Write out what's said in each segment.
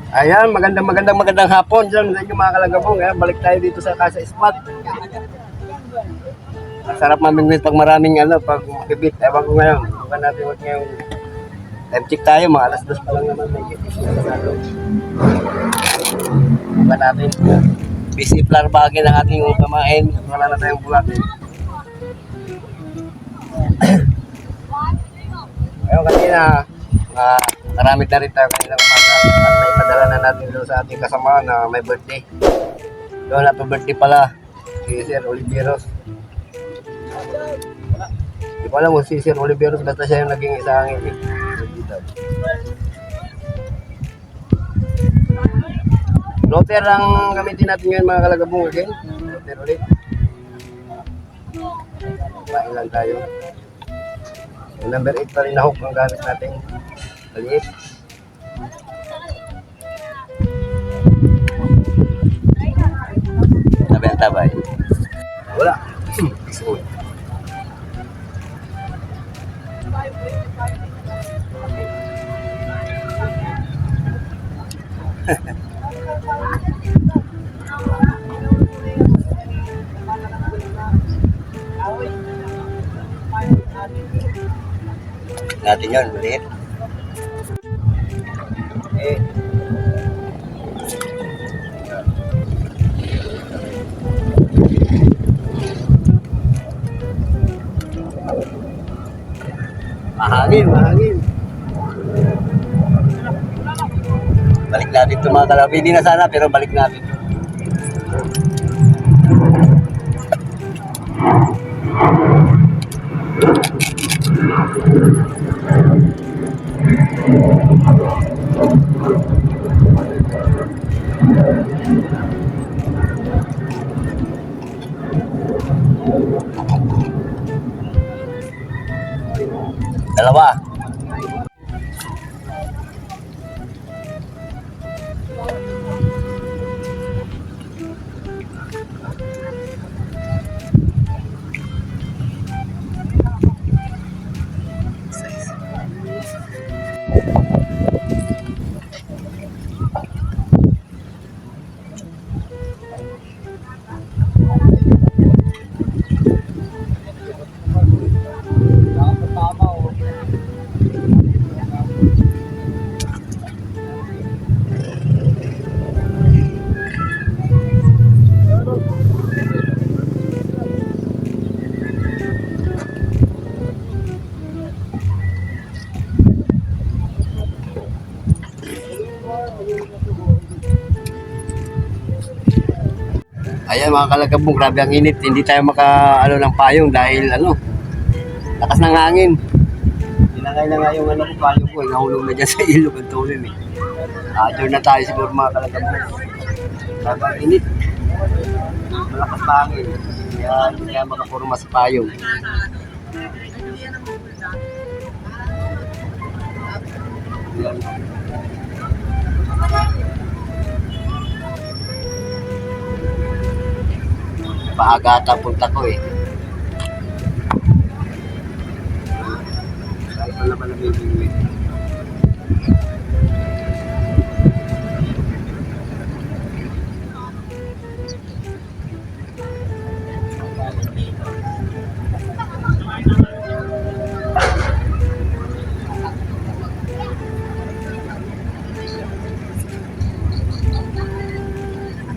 Ayan, magandang hapon dyan sa inyo mga kalagabong. Ayan, balik tayo dito sa Casa Spot. Sarap mamingwit pag maraming pag makibit. Ewan ko ngayon. Huwag natin huwag ngayong time check tayo. Mga alas 2 pa lang naman. Huwag natin. Busy plarbagin ang ating kamain. Wala na tayong bulatin. Ayun kanina, naramid na rin tayo kaninang umaga at naipadala na natin doon sa ating kasama na may birthday. Doon na birthday pala si Sir Oliveros. Hindi ko alam kung si Sir Oliveros basta siya yung naging isang Loader ang gamitin natin ngayon mga kalagabong again. Loader ulit. Pain lang tayo. Yung number 8 pa rin na hook ang gamit natin. Maliit. Tabay. Wala. Isun. Natin yun, maliit. Mahangin. Balik natin ito mga kalabi. Hindi na sana pero balik natin. Dalawa. Ayan mga kalagabong, grabe ang init. Hindi tayo ng payong dahil lakas ng hangin. Tinangay na nga yung payong ko. Nahulog na dyan sa ilog ang tulin eh. Adyo na tayo siguro mga kalagabong. Grabe ang init. Malakas na hangin. Hindi kaya makapurma sa payong. Ayan. Paagata punta ko eh. Kahit wala pa namimingwit.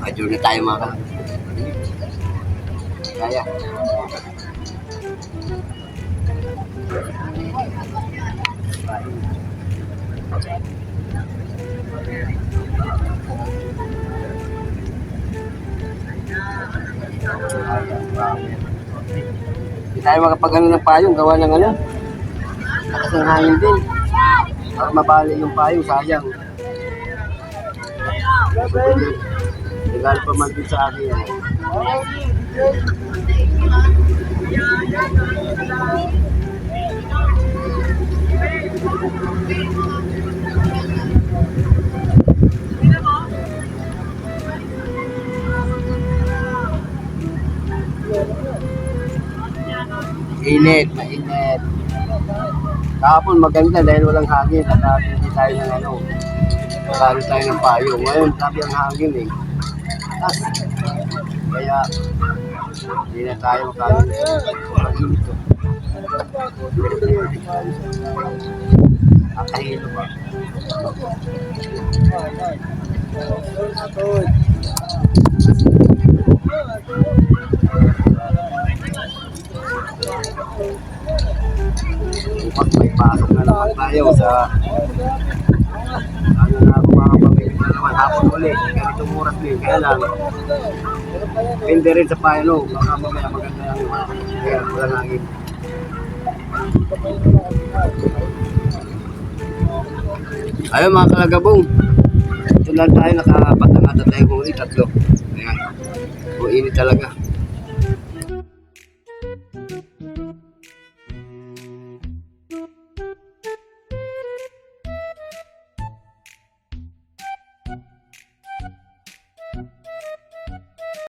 Adyo na tayo mga kalagabong. Kaya. Hindi tayo makapag ng payong, gawa ng lakas ng hangin din. Para mabali yung payong, sayang. Regalo pa man din sa akin. Mainit. Kahapon maganda dahil walang hangin at hindi tayo ng Kalo tayo ng payo. Ngayon, grabe ang hangin eh. Kaya, hindi na tayo makalo. Pag-init ko. Nakahilo ba? Bukas may pasok na naman tayo sa ano na ako makapamili na naman hapon ulit. Ganitong oras din. Kaya lang, pindi rin sa payo. Baka mamaya maganda lang yun. Kaya walang hangin. Ayun mga kalagabong, ito lang tayo nakapatangata tayo kung ulit tatlo. Ayan, kung init talaga.